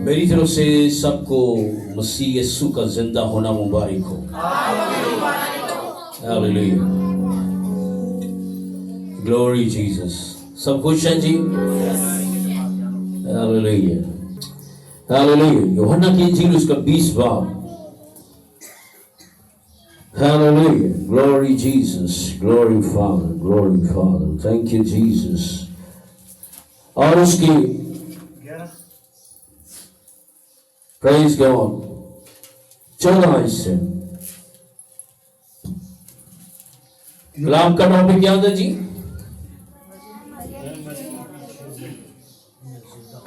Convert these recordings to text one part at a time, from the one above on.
मेरी तरफ से सबको मसीह यीशु का जिंदा होना मुबारक हो। Hallelujah, glory Jesus. सब खुश हैं जी? Hallelujah, hallelujah. यूहन्ना की इंजील उसका 20 बाब। Hallelujah, glory Jesus, glory father, glory father, thank you Jesus. और उसकी प्रेज गॉड 14 हिस्से। आपका टॉपिक याद है जी?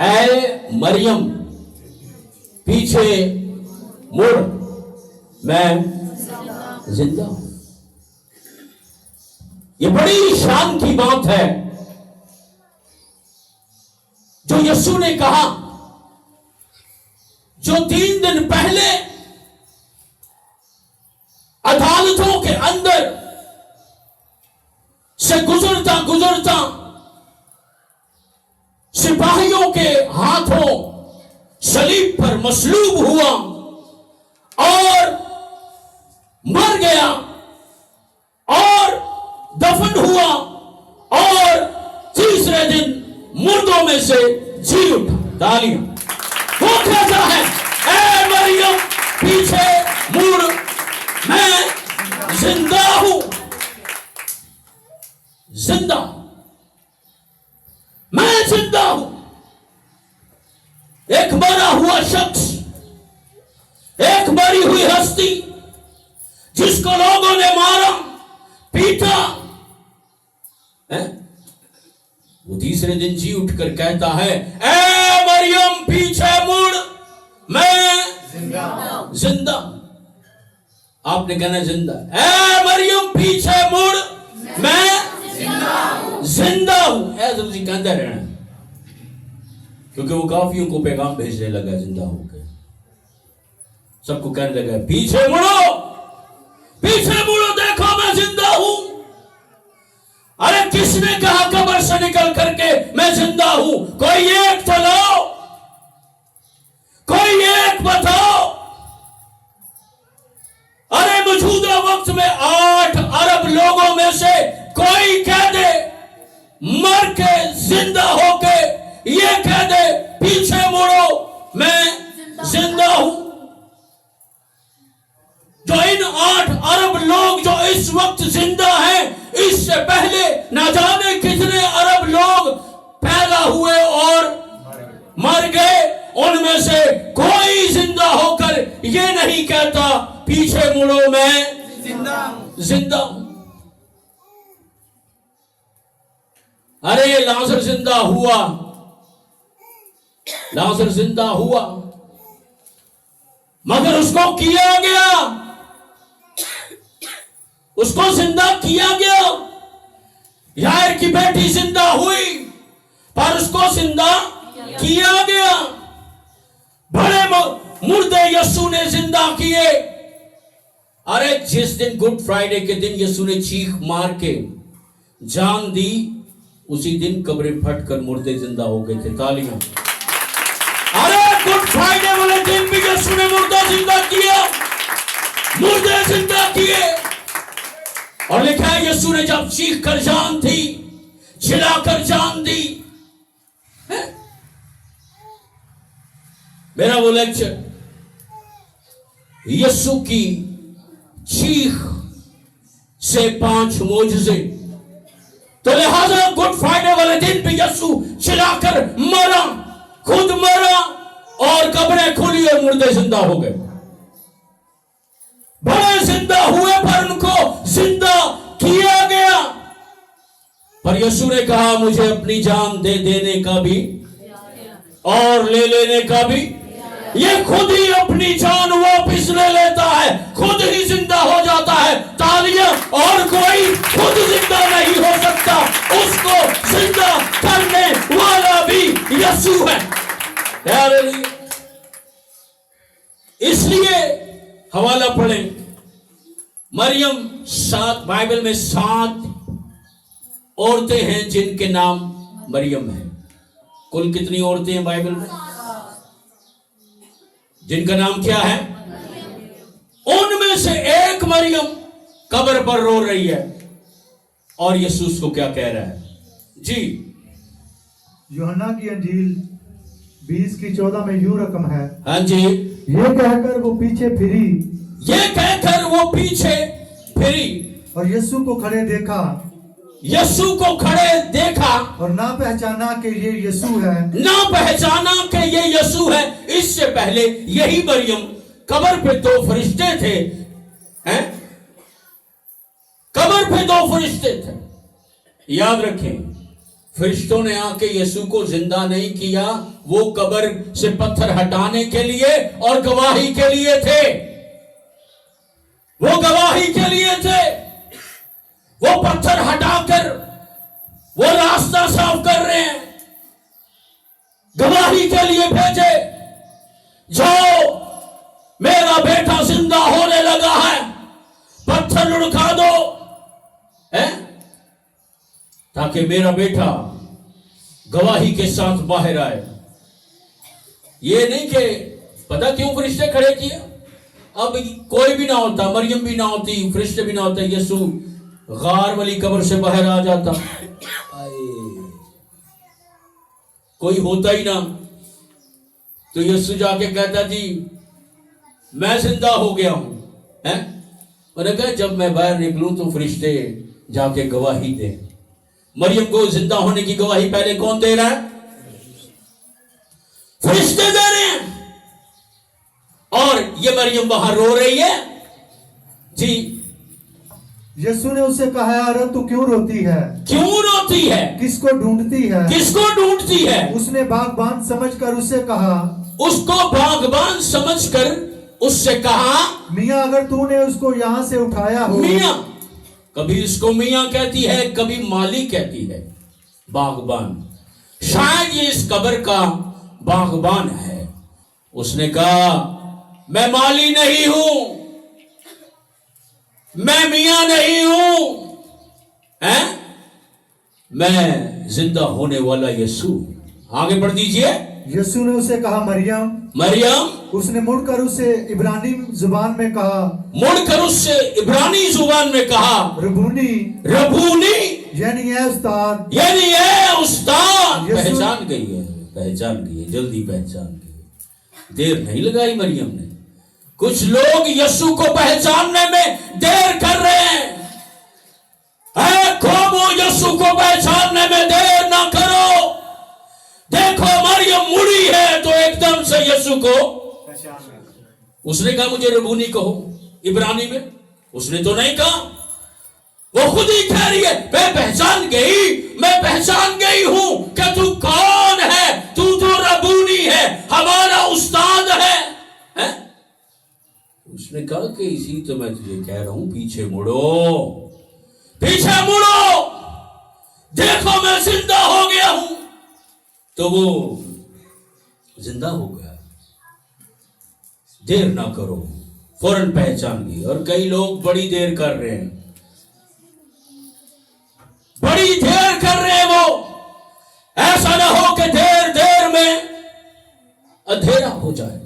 ऐ मरियम पीछे मुड़, मैं जिंदा हूं। ये बड़ी शान की बात है जो यीशु ने कहा, जो 3 दिन पहले अदालतों के अंदर से गुजरता गुजरता सिपाहियों के हाथों सलीब पर मसलूब हुआ और मर गया और दफन हुआ और तीसरे दिन मुर्दों में से जी उठा। तालियां। वो कहता है, ऐ मरियम पीछे मुड़, मैं जिंदा हूं। जिंदा, मैं जिंदा हूं। एक मरा हुआ शख्स, एक मरी हुई हस्ती जिसको लोगों ने मारा, पीटा है, वो तीसरे दिन जी उठकर कहता है, ऐ मरियम पीछे मुड़, मैं जिंदा। आपने कहना जिंदा। ऐ मरियम पीछे मुड़, मैं जिंदा हूं। ऐसा तुझे कहता रहना, क्योंकि वो काफियों को पैगाम भेजने लगा जिंदा होकर। सबको कहने लगा, पीछे मुड़ो, पीछे मुड़ो, देखो मैं जिंदा हूं। अरे किसने कहा कब्र से निकल करके मैं जिंदा हूं? कोई एक तो लो, कोई एक बताओ। अरे मौजूदा वक्त में 8 अरब लोगों में से कोई कह दे मर के जिंदा होके, ये कह दे पीछे मुड़ो, मैं जिंदा हूं। जो इन 8 अरब लोग जो इस वक्त जिंदा हैं, इससे पहले न जाने कितने अरब लोग पैदा हुए और मर गए। उनमें से कोई जिंदा होकर ये नहीं कहता पीछे मुड़ो, मैं जिंदा हूं। अरे लाजर जिंदा हुआ, लाजर जिंदा हुआ, मगर उसको किया गया, उसको जिंदा किया गया। यार की बेटी जिंदा हुई पर उसको जिंदा किया गया। बड़े मुर्दे यीशु ने जिंदा किए। अरे जिस दिन गुड फ्राइडे के दिन यीशु ने चीख मार के जान दी, उसी दिन कब्रें फटकर मुर्दे जिंदा हो गए थे। तालियां। अरे गुड फ्राइडे वाले दिन भी यीशु ने मुर्दा जिंदा किया, मुर्दे जिंदा किए। और लिखा है यीशु ने जब चीख कर जान दी, चिल्लाकर जान दी। मेरा वो लेक्चर यीशु की चीख से 5 मोजज़े। तो लिहाजा गुड फ्राइडे वाले दिन भी यीशु चिल्लाकर मरा, खुद मरा और कब्रें खुली और मुर्दे जिंदा हो गए। बड़े जिंदा हुए पर उनको जिंदा किया गया। पर यीशु ने कहा, मुझे अपनी जान दे देने का भी और ले लेने का भी। ये खुद ही अपनी जान वापस ले लेता है, खुद ही जिंदा हो जाता है। तालियां। और कोई खुद जिंदा नहीं हो सकता, उसको जिंदा करने वाला भी यीशु है। इसलिए हवाला पढ़ें, मरियम 7, बाइबल में 7 औरतें हैं जिनके नाम मरियम है। कुल कितनी औरतें हैं बाइबल में? जिनका नाम क्या है? उनमें से एक मरियम कब्र पर रो रही है और यीशु उसको क्या कह रहा है? जी, यूहन्ना की अंजील 20:14 में यूं रकम है, हाँ जी, ये कहकर वो पीछे फिरी और यीशु को खड़े देखा और ना पहचाना कि ये यीशु है। इससे पहले यही मरियम, कब्र पे 2 फरिश्ते थे, हैं? कब्र पे 2 फरिश्ते थे। याद रखें, फरिश्तों ने आके यीशु को जिंदा नहीं किया, वो कब्र से पत्थर हटाने के लिए और गवाही के लिए थे। वो पत्थर हटाकर वो रास्ता साफ कर रहे हैं, गवाही के लिए भेजे, जाओ मेरा बेटा जिंदा होने लगा है, पत्थर लुढ़का दो, हैं? ताकि मेरा बेटा गवाही के साथ बाहर आए। ये नहीं कि पता क्यों फरिश्ते खड़े किए? अब कोई भी ना होता, मरियम भी ना होती, फरिश्ते भी ना होते, यीशु गार वाली कब्र से बाहर आ जाता। कोई होता ही ना तो यीशु जाके कहता, जी मैं जिंदा हो गया हूं, हैं? मैंने कहा जब मैं बाहर निकलूं तो फरिश्ते जाके गवाही दे। मरियम को जिंदा होने की गवाही पहले कौन दे रहा है? फरिश्ते दे रहे हैं। और ये मरियम वहां रो रही है। जी, यीशु ने उसे कहा, अरे तू क्यों रोती है? किसको ढूंढती है? उसने बागबान समझकर उससे कहा, मियां अगर तूने उसको यहां से उठाया हो। मियां, कभी इसको मियां कहती है, कभी माली कहती है, बागबान। शायद ये इस कब्र का बागबान है। उसने कहा, मैं माली नहीं हूं, मैं मियां नहीं हूं, हैं? मैं जिंदा होने वाला यीशु। आगे बढ़ दीजिए। यीशु ने उसे कहा, मरियम। उसने मुड़कर उससे इब्रानी जुबान में कहा, रबूनी, यानी है उस्ताद। पहचान गई है, जल्दी पहचान गई। देर नहीं लगाई मरियम ने। कुछ लोग यीशु को पहचानने में देर कर रहे हैं। वो यीशु को पहचानने में देर ना करो। देखो मरियम मुड़ी है तो एकदम से यीशु को उसने कहा, मुझे रबूनी कहो इब्रानी में। उसने तो नहीं कहा, वो खुद ही कह रही है, मैं पहचान गई हूं कि तू कौन है, तू तो रबूनी है, हमारा उस्ताद है, हैं? उसने कहा कि इसी तो मैं तुझे कह रहा हूं, पीछे मुड़ो, देखो मैं जिंदा हो गया हूं। तो वो जिंदा हो गया। देर ना करो, फौरन पहचान गई। और कई लोग बड़ी देर कर रहे हैं, वो ऐसा ना हो कि देर में अंधेरा हो जाए,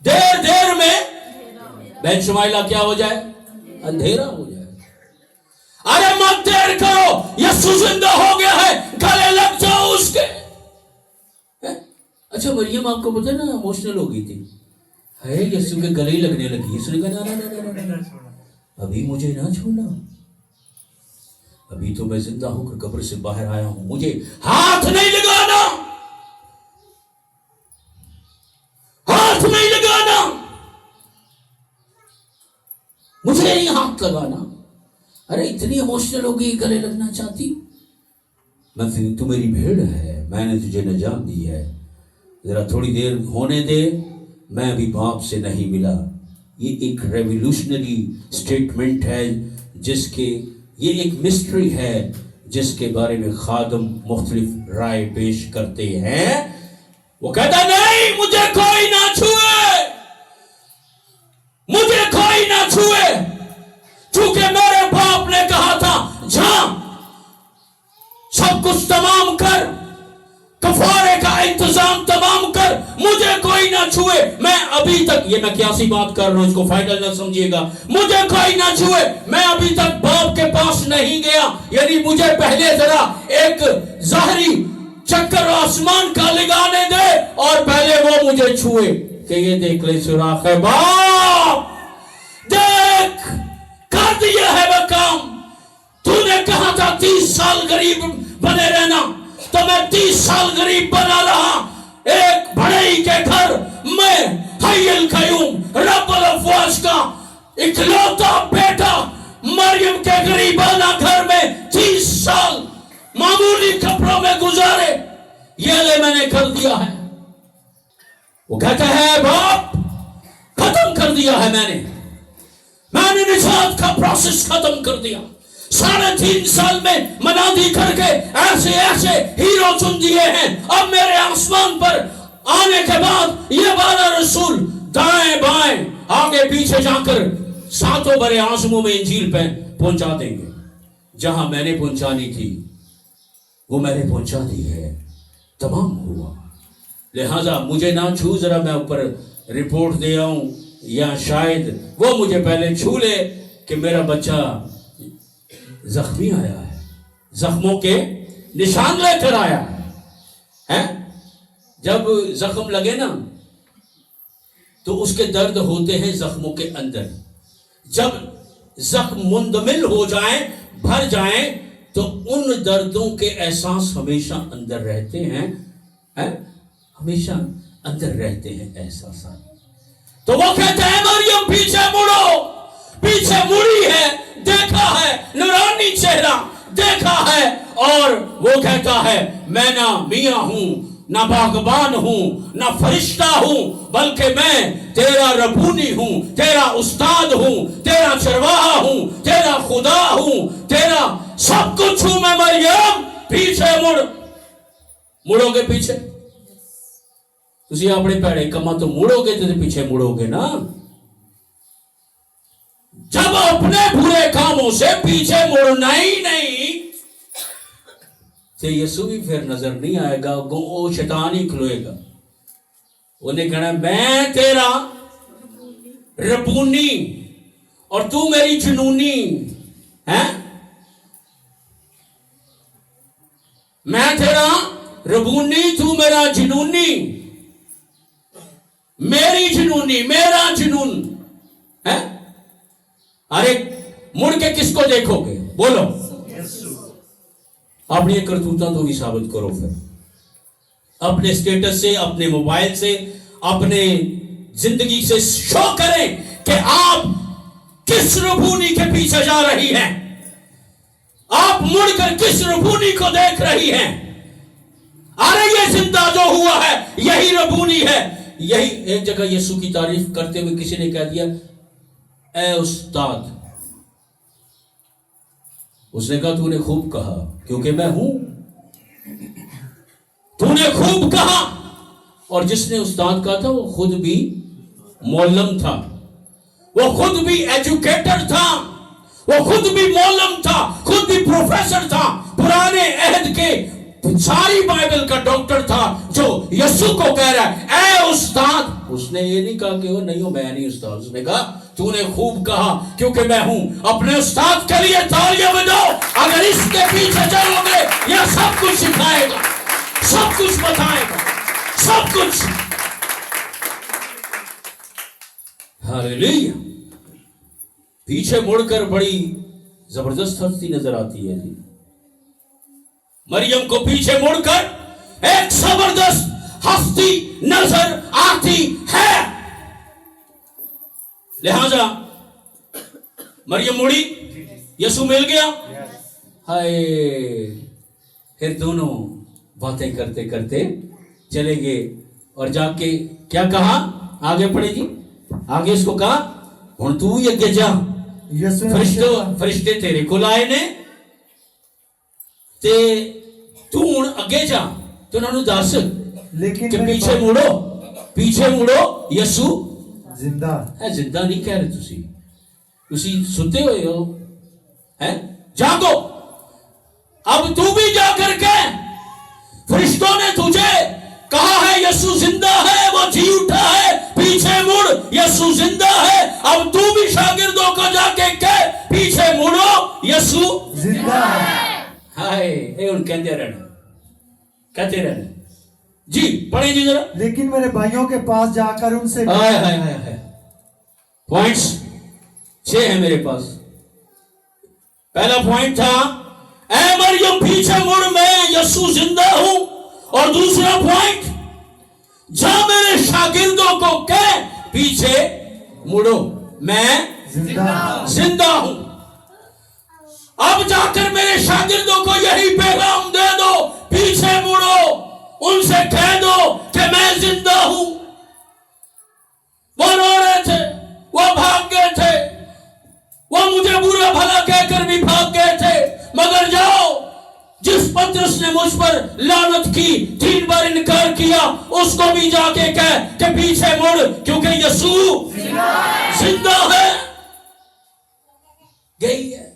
देर में बहन शुमाइला क्या हो जाए? अंधेरा हो जाए। अरे मत देर करो, यीशु जिंदा हो गया है, गले लग जाओ उसके। अच्छा, मरियम आपको पता ना इमोशनल हो गई थी, है यीशु के गले ही लगने लगी। इसने कहा, ना, अभी मुझे ना छोड़ना, अभी तो मैं जिंदा होकर कब्र से बाहर आया हूं, मुझे हाथ नहीं लगाना, मुझे नहीं हाथ लगाना। अरे इतनी इमोशनल हो गई, गले लगना चाहती। मैं तू मेरी भेड़ है, मैंने तुझे नजात दी है, जरा थोड़ी देर होने दे, मैं अभी बाप से नहीं मिला। ये एक रेवोल्यूशनरी स्टेटमेंट है, ये एक मिस्ट्री है जिसके बारे में खादम मुख्तलिफ राय पेश करते हैं। वो कहता नहीं, मुझे कोई ना छुए, चूंकि मेरे बाप ने कहा था, जा सब कुछ तमाम कर, कफारे का इंतजाम तमाम कर, मुझे कोई ना छुए, अभी तक, ये मैं क्या सी बात कर रहा हूं, इसको फाइनल ना समझिएगा, मुझे कोई ना छुए, मैं अभी तक बाप के पास नहीं गया, यानी मुझे पहले जरा एक जाहरी चक्कर आसमान का लगाने दे और पहले वो मुझे छुए कि ये देख ले सुराख है, बाप देख कर दिया है वो काम। तूने कहा था 30 साल गरीब बने रहना, तो मैं 30 साल गरीब बना रहा। एक बड़े के घर में हय्युल कयूम रब्बुल अफ़वाज का इकलौता बेटा मरियम के गरीबाना घर में 30 साल मामूली कपड़ों में गुजारे, ये ले मैंने कर दिया है। वो कहता है बाप खत्म कर दिया है, मैंने निजात का प्रोसेस खत्म कर दिया। 3.5 साल में मनादी करके ऐसे ऐसे हीरो चुन दिए हैं। अब मेरे आसमान पर आने के बाद ये 12 रसूल दाएं बाएं आगे पीछे जाकर 7 बड़े आज़मों में इंजील पे पहुंचा देंगे। जहां मैंने पहुंचानी थी वो मैंने पहुंचा दी है, तमाम हुआ। लिहाजा मुझे ना छू, जरा मैं ऊपर रिपोर्ट दे आऊं, या शायद वो मुझे पहले छू ले कि मेरा बच्चा जख्मी आया है, जख्मों के निशान लेकर आया है। जब जख्म लगे ना तो उसके दर्द होते हैं जख्मों के अंदर। जब जख्म मुंदमिल हो जाए, भर जाए, तो उन दर्दों के एहसास हमेशा अंदर रहते हैं, हमेशा अंदर रहते हैं एहसास। तो वो कहते हैं मरियम पीछे मुड़ो, पीछे मुड़ी है, देखा है नूरानी चेहरा देखा है, और वो कहता है मैं ना मियां हूं, ना बागबान हूं, ना फरिश्ता हूं, बल्कि मैं तेरा रबूनी हूं, तेरा उस्ताद हूं, तेरा चरवाहा हूं, तेरा खुदा हूं, तेरा सब कुछ हूं मैं मरियम। पीछे मुड़ोगे पीछे, तुसी अपने भैड़े कमा तो मुड़ोगे, तो पीछे मुड़ोगे ना। जब अपने बुरे कामों से पीछे मुड़ना ही नहीं, तो यीशु भी फिर नजर नहीं आएगा, वो शैतान ही खलोएगा। उन्हें कहना मैं तेरा रबूनी और तू मेरी जुनूनी है, मैं तेरा रबूनी तू मेरा जुनूनी, मेरी जुनूनी मेरा जुनून है। अरे मुड़ के किसको देखोगे, बोलो अपनी करतूता तो भी साबित करो, फिर अपने स्टेटस से, अपने मोबाइल से, अपने जिंदगी से शो करें कि आप किस रबूनी के पीछे जा रही हैं, आप मुड़कर किस रबूनी को देख रही हैं। अरे ये जिंदा जो हुआ है यही रबूनी है। यही एक जगह यीशु की तारीफ करते हुए किसी ने कह दिया ए उस्ताद, उसने कहा तूने खूब कहा क्योंकि मैं हूं, तूने खूब कहा। और जिसने उस्ताद कहा था वो खुद भी मौलम था, वो खुद भी एजुकेटर था, वो खुद भी मौलम था, खुद भी प्रोफेसर था, पुराने अहद के सारी बाइबल का डॉक्टर था, जो यीशु को कह रहा है ए उस्ताद। उसने ये नहीं कहा कि वो नहीं हो, मैं नहीं उस्ताद, उसने कहा तूने खूब कहा क्योंकि मैं हूं। अपने उस्ताद के लिए तालियां बजाओ। अगर इसके पीछे चलोगे यह सब कुछ सिखाएगा, सब कुछ बताएगा, सब कुछ। हालेलुया। पीछे मुड़कर बड़ी जबरदस्त हस्ती नजर आती है जी। मरियम को पीछे मुड़कर एक जबरदस्त हस्ती नजर आती है। लिहाजा मरियम मुड़ी, यीशु मिल गया। हाय, फिर दोनों बातें करते करते चले गए और जाके क्या कहा, आगे पढ़े जी, आगे इसको कहा हुण तू ही अगे जा, फरिश्ते तेरे को लाए ने ते तू हुण अगे जा, तो उन्होंने दस लेकिन कि पीछे मुड़ो, पीछे मुड़ो, यीशु जिंदा है। जिंदा नहीं कह रहे, तुसी सुते हुए हो, हैं? जागो। अब तू भी जाकर के, फरिश्तों ने तुझे कहा है यीशु जिंदा है, वो जी उठा है, पीछे मुड़। जिंदा है। अब तू भी शागिर्दों को जाके कह पीछे मुड़ो यीशु जिंदा है। हाय ये उन कहते रहना जी। पढ़े जी जरा। लेकिन मेरे भाइयों के पास जाकर उनसे हाय हाय हाय हाय पॉइंट्स 6 है मेरे पास। पहला पॉइंट था ऐ मरियम पीछे मुड़ मैं यीशु जिंदा हूं। और दूसरा पॉइंट जा मेरे शागिर्दों को कह पीछे मुड़ो मैं जिंदा हूं। अब जाकर मेरे शागिर्दों को यही पैगाम दे दो पीछे मुड़ो उनसे कह दो कि मैं जिंदा हूं। वो रो रहे थे वो भाग गए थे वो मुझे बुरा भला कहकर भी भाग गए थे मगर जाओ जिस पतरस ने मुझ पर लानत की 3 बार इनकार किया उसको भी जाके कह कि पीछे मुड़ क्योंकि यीशु जिंदा है। गई है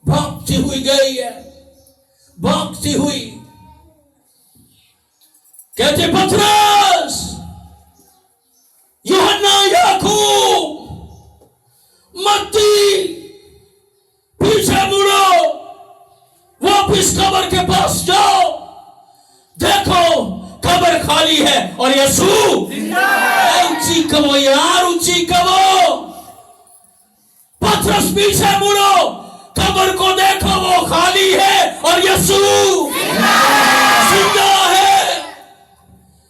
भागती हुई गई है भागती हुई कहते पतरस यूहन्ना याकूब मत्ती पीछे मुड़ो वापिस कब्र के पास जाओ देखो कब्र खाली है और यीशु ऊंची कहो यार ऊंची कहो। पतरस पीछे मुड़ो कब्र को देखो वो खाली है और यीशु जिंदा है।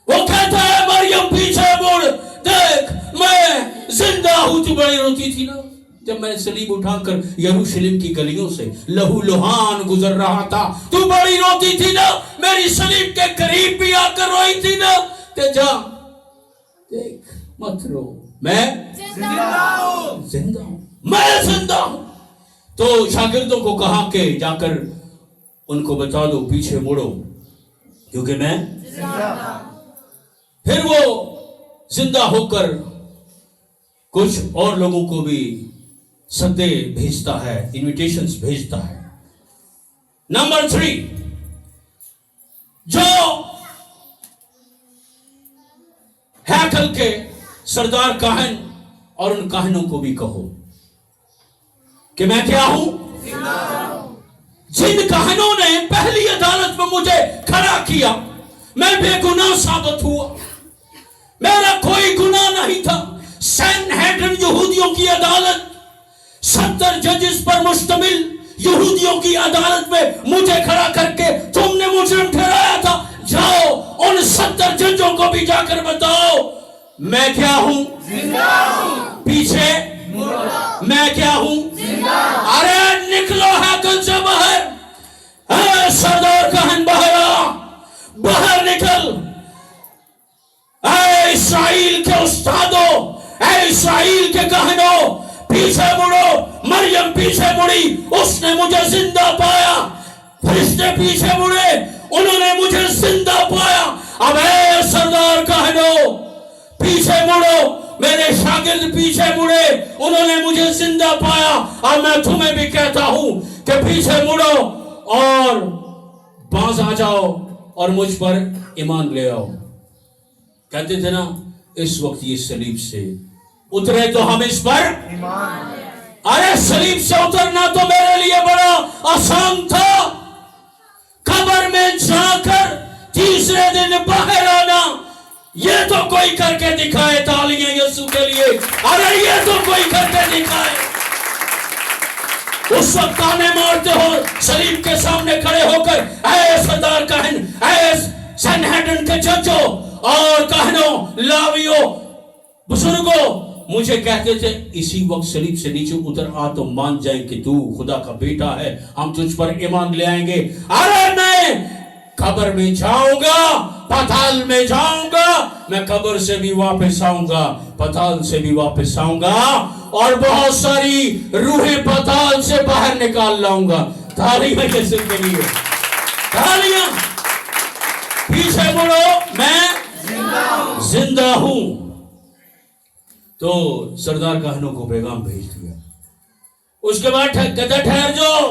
वो कहता है मरियम पीछे मुड़ देख मैं जिंदा हूं। तू बड़ी रोती थी ना जब मैं सलीब उठाकर यरूशलेम की गलियों से लहू लुहान गुजर रहा था। तू बड़ी रोती थी ना मेरी सलीब के करीब भी आकर रोई थी ना। ते जा देख मत रो मैं जिंदा हूं मैं जिंदा हूं। तो शागिर्दों को कहा कि जाकर उनको बता दो पीछे मुड़ो क्योंकि मैं फिर वो जिंदा होकर कुछ और लोगों को भी सद्दे भेजता है इनविटेशंस भेजता है। नंबर 3 जो हैकल के सरदार काहन और उन काहनों को भी कहो कि मैं क्या हूं। जिन काहनों ने पहली अदालत में मुझे खड़ा किया मैं बेगुनाह साबित हुआ मेरा कोई गुनाह नहीं था। सैनहेड्रिन यहूदियों की अदालत 70 जजेस पर मुश्तमिल यहूदियों की अदालत में मुझे खड़ा करके तुमने मुजरिम ठहराया था। जाओ उन 70 जजों को भी जाकर बताओ मैं क्या हूं पीछे मैं क्या हूं। अरे निकलो हैकल से बाहर सरदार कहन बाहर निकल। ऐ इस्राएल के उस्तादों ऐ इस्राएल के कहनों पीछे मुड़ो। मरियम पीछे मुड़ी उसने मुझे जिंदा पाया। फरिश्ते पीछे मुड़े उन्होंने मुझे जिंदा पाया। अब ऐ सरदार कहनों पीछे मुड़ो मेरे शागिर्द पीछे मुड़े उन्होंने मुझे जिंदा पाया। और मैं तुम्हें भी कहता हूं कि पीछे मुड़ो और बाज आ जाओ और मुझ पर ईमान ले आओ। कहते थे ना इस वक्त ये सलीब से उतरे तो हम इस पर अरे सलीब से उतरना तो मेरे लिए बड़ा आसान था। कब्र में जाकर तीसरे दिन बाहर आना ये तो कोई करके दिखाए। तालियां यीशु के लिए। अरे ये तो कोई करके दिखाए। उस वक्त ताने मारते हो सलीब के सामने खड़े होकर ऐ सरदार कहन ऐ सनहेड्रिन के जजों और कहनों लावियों बुजुर्गों मुझे कहते थे इसी वक्त सलीब से नीचे उतर आ तो मान जाए कि तू खुदा का बेटा है हम तुझ पर ईमान ले आएंगे। अरे मैं कब्र में जाऊंगा पाताल में जाऊंगा मैं कब्र से भी वापस आऊंगा पाताल से भी वापस आऊंगा और बहुत सारी रूहें पाताल से बाहर निकाल लाऊंगा। तालियां यीशु के लिए। तालियां। पीछे मुड़ो मैं जिंदा हूं। तो सरदार कहनों को पैगाम भेज दिया। उसके बाद कहता ठहर जाओ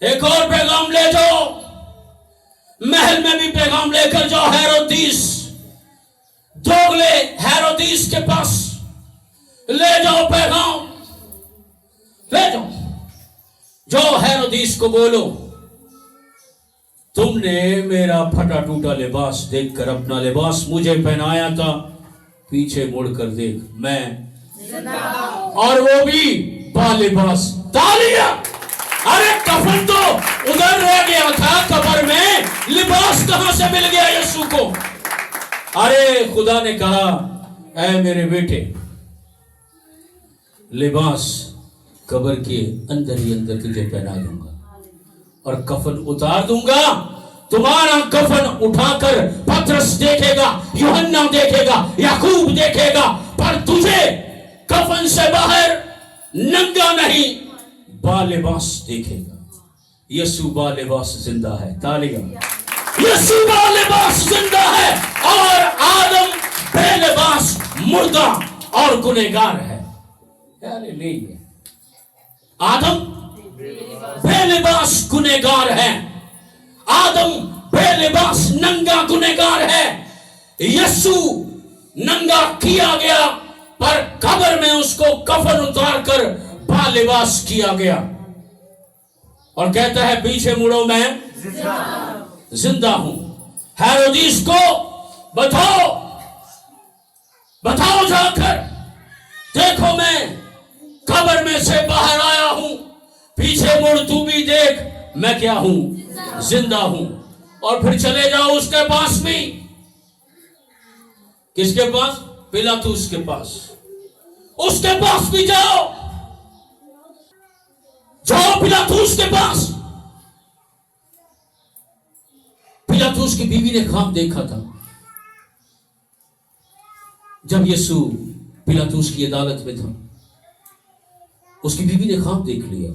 एक और पैगाम ले जाओ महल में भी पैगाम लेकर जाओ हेरोदिस दोगले हेरोदिस के पास ले जाओ पैगाम, ले जाओ, जो हेरोदिस को बोलो तुमने मेरा फटा टूटा लिबास देखकर अपना लिबास मुझे पहनाया था, पीछे मुड़कर देख मैं और वो भी बालिबास। तालियां। अरे कफन तो उधर रह गया था कब्र में, लिबास कहां से मिल गया यीशु को? अरे खुदा ने कहा ऐ मेरे बेटे, लिबास कब्र के अंदर ही अंदर तुझे पहना दूंगा और कफन उतार दूंगा। तुम्हारा कफन उठाकर पतरस देखेगा, यूहन्ना देखेगा, याकूब देखेगा, पर तुझे कफन से बाहर नंगा नहीं बालिबास देखेगा। यीशु बालिबास जिंदा है। तालियां। यीशु बालिबास जिंदा है और आदम बेलिबास मुर्दा और गुनहगार है। आदम बेलिबास गुनहगार है, आदम बेलिबास नंगा गुनहगार है। यीशु नंगा किया गया पर कब्र में उसको कफन उतार कर बालिबास किया गया और कहता है पीछे मुड़ो मैं जिंदा हूं। हेरोदिस को बताओ, बताओ जाकर, देखो मैं कब्र में से बाहर आया हूं, पीछे मुड़ तू भी देख मैं क्या हूं, जिंदा हूं। और फिर चले जाओ उसके पास भी। किसके पास? पिलातुस के पास। उसके पास भी जाओ, जाओ पिलातुस के पास। पिलातुस की बीवी ने ख्वाब देखा था। जब यीशु पिलातुस की अदालत में था, उसकी बीवी ने ख्वाब देख लिया।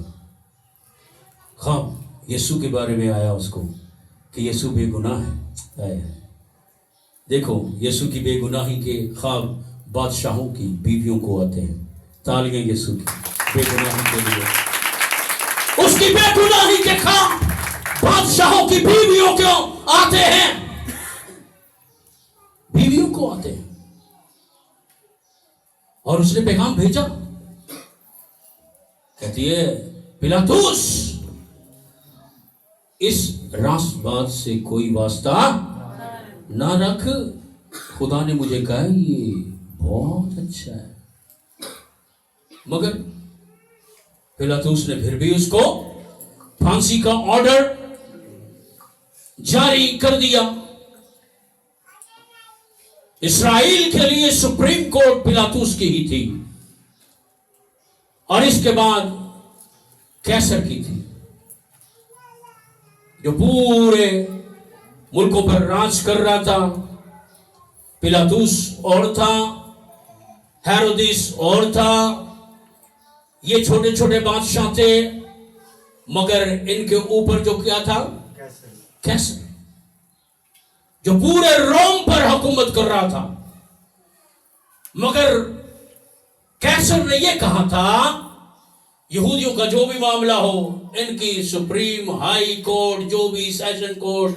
ख्वाब यीशु के बारे में आया उसको कि यीशु बेगुनाह है। देखो यीशु की बेगुनाही के ख्वाब बादशाहों की बीवियों को आते हैं। तालियां यीशु की बेगुनाही के लिए। उसकी बेगुनाही के ख्वाब बादशाहों की बीवियों को आते हैं, बीवियों को आते हैं। और उसने पैगाम भेजा, कहती है पिलातुस इस राष्ट्रवाद से कोई वास्ता ना रख, खुदा ने मुझे कहा ये बहुत अच्छा है। मगर पिलातुस ने फिर भी उसको फांसी का ऑर्डर जारी कर दिया। इस्राएल के लिए सुप्रीम कोर्ट पिलातुस की ही थी और इसके बाद कैसर की थी, जो पूरे मुल्कों पर राज कर रहा था। पिलातुस और था, हेरोदिस और था, ये छोटे छोटे बादशाह थे, मगर इनके ऊपर जो क्या था? कैसर, जो पूरे रोम पर हुकूमत कर रहा था। मगर कैसर ने यह कहा था यहूदियों का जो भी मामला हो, इनकी सुप्रीम हाई कोर्ट, जो भी सेशन कोर्ट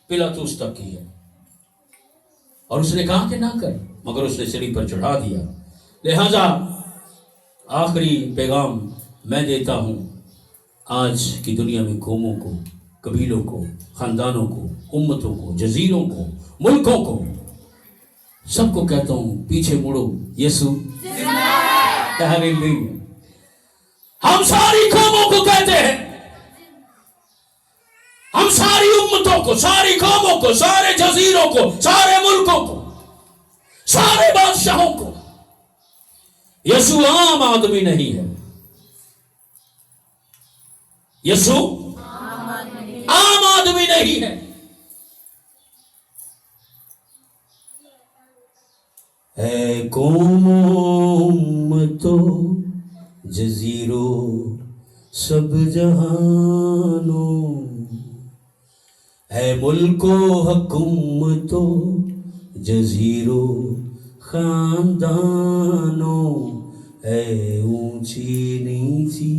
पिलातुस तक की है। और उसने कहा कि ना कर, मगर उसने सीढ़ी पर चढ़ा दिया। लिहाजा आखिरी पैगाम मैं देता हूं आज की दुनिया में कौमों को, कबीलों को, खानदानों को, उम्मतों को, जजीरों को, मुल्कों को, सबको कहता हूं पीछे मुड़ो, यीशु हालेलुया। हम सारी कौमों को कहते हैं, हम सारी उम्मतों को, सारी कौमों को, सारे जजीरों को, सारे मुल्कों को, सारे बादशाहों को, यीशु आम आदमी नहीं है। यीशु आम आदमी नहीं है। है कौमों, उम्मतों, जजीरों, सब जहानों, है मुल्को, हुकूमतों, जजीरों, खानदानों, है ऊंची नीची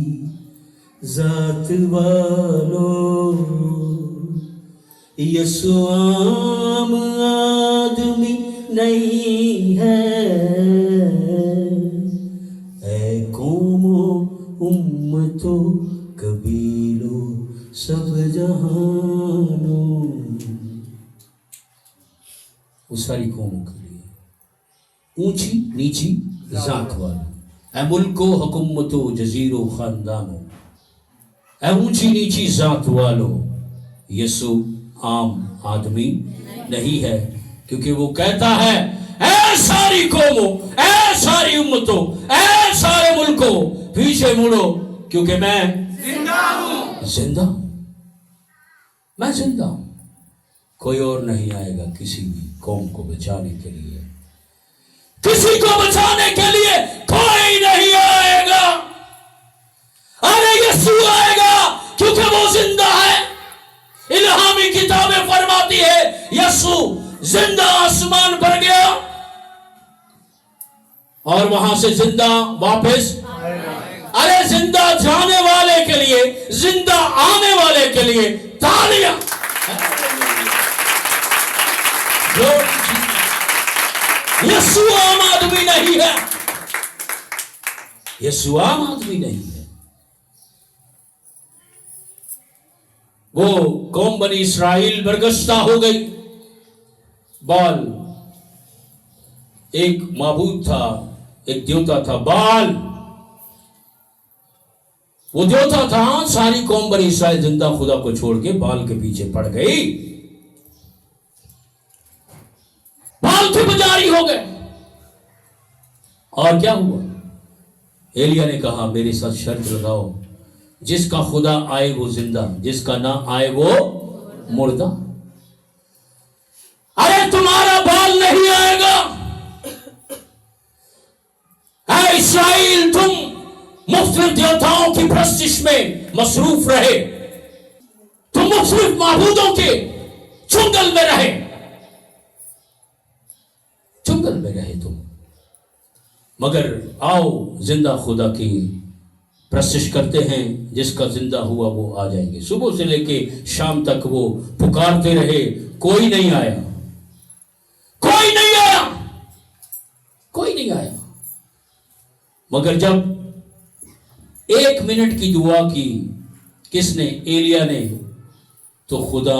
जात वालों, यीशु आम आदमी नहीं है। जहानों, वो सारी कौमों के लिए, ऊंची नीची जात वालों, ऐ मुल्को हुकूमतो जजीरो खानदानों, ऐ ऊंची नीची जात वालों, यसु आम आदमी नहीं है, क्योंकि वो कहता है ऐ सारी कौमों, ऐ सारी उम्मतों, ऐ सारे मुल्कों, पीछे मुड़ो, क्योंकि मैं जिंदा हूं, जिंदा हूं, मैं जिंदा हूं। कोई और नहीं आएगा किसी भी कौम को बचाने के लिए, किसी को बचाने के लिए कोई नहीं आएगा। अरे यीशु आएगा क्योंकि वो जिंदा है। इल्हामी किताबें फरमाती है यीशु जिंदा आसमान पर गया और वहां से जिंदा वापस। अरे जिंदा जाने वाले के लिए, जिंदा आने वाले के लिए तालियां। यीशु आम आदमी नहीं है, यीशु आम आदमी नहीं है। वो कौम बनी इस्राइल बरगश्ता हो गई। बाल एक माबूद था, एक देवता था बाल, वो देवता था। सारी कौम बनी इस्राइल जिंदा खुदा को छोड़ के बाल के पीछे पड़ गई, बाल के पुजारी हो गए। और क्या हुआ? एलिया ने कहा मेरे साथ शर्त लगाओ, जिसका खुदा आए वो जिंदा, जिसका ना आए वो मुर्दा। अरे तुम्हारा बाल नहीं आएगा। ऐ इस्राइल, तुम मुख्तलिफ देवताओं की प्रस्तिश में मसरूफ रहे, तुम मुख्तलिफ माबूदों के चुंगल में रहे, चुंगल में रहे तुम। मगर आओ जिंदा खुदा की प्रस्तिश करते हैं, जिसका जिंदा हुआ वो आ जाएंगे। सुबह से लेके शाम तक वो पुकारते रहे, कोई नहीं आया, कोई नहीं आया, कोई नहीं आया। मगर जब 1 मिनट की दुआ की किसने? एलिया ने, तो खुदा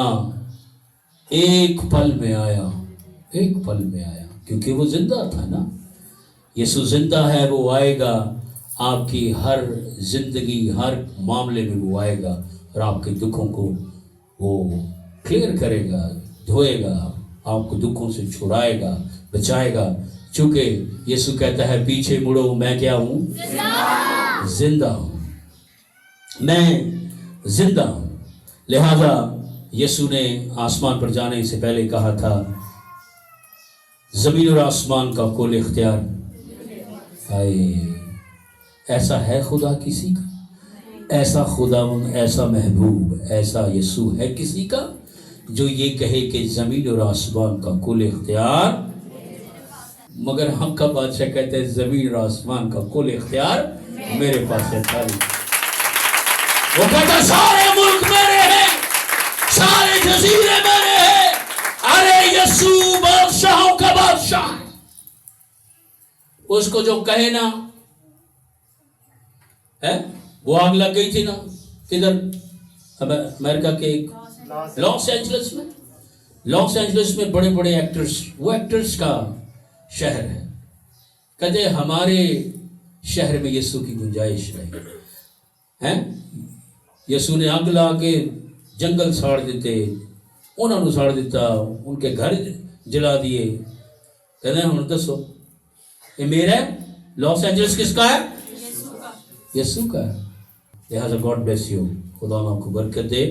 एक पल में आया, एक पल में आया, क्योंकि वो जिंदा था ना। यीशु जिंदा है, वो आएगा, आपकी हर जिंदगी हर मामले में वो आएगा और आपके दुखों को वो क्लियर करेगा, धोएगा, आपको दुखों से छुड़ाएगा, बचाएगा। चूंकि यीशु कहता है पीछे मुड़ो, मैं क्या हूं? जिंदा हूं, मैं जिंदा हूं। लिहाजा यीशु ने आसमान पर जाने से पहले कहा था जमीन और आसमान का कुल इख्तियार। हाय, ऐसा है खुदा किसी का? ऐसा खुदावंद, ऐसा महबूब, ऐसा यीशु है किसी का जो ये कहे कि जमीन और आसमान का कुल इख्तियार? मगर हम का बादशाह कहते हैं जमीन और आसमान का कुल इख्तियार मेरे पास है। वो कहता सारे मुल्क मेरे हैं, सारे जजीरे मेरे हैं। अरे यीशु बादशाहों का बादशाह है। उसको जो कहे ना है, वो आग लग गई थी ना किधर? अमेरिका के लॉस एंजलिस में। लॉस एंजलिस में बड़े बड़े एक्टर्स, वो एक्टर्स का शहर है। कहते हमारे शहर में यीशु की गुंजाइश नहीं है। यीशु ने आग ला के जंगल साड़ देते, उन्होंने साड़ दिता, उनके घर जला दिए। कहते हम दसो ये मेरा लॉस एंजलिस किसका है? यीशु का है। लिहाजा गॉड ब्लेस यू, खुदा आपको बरकत दे।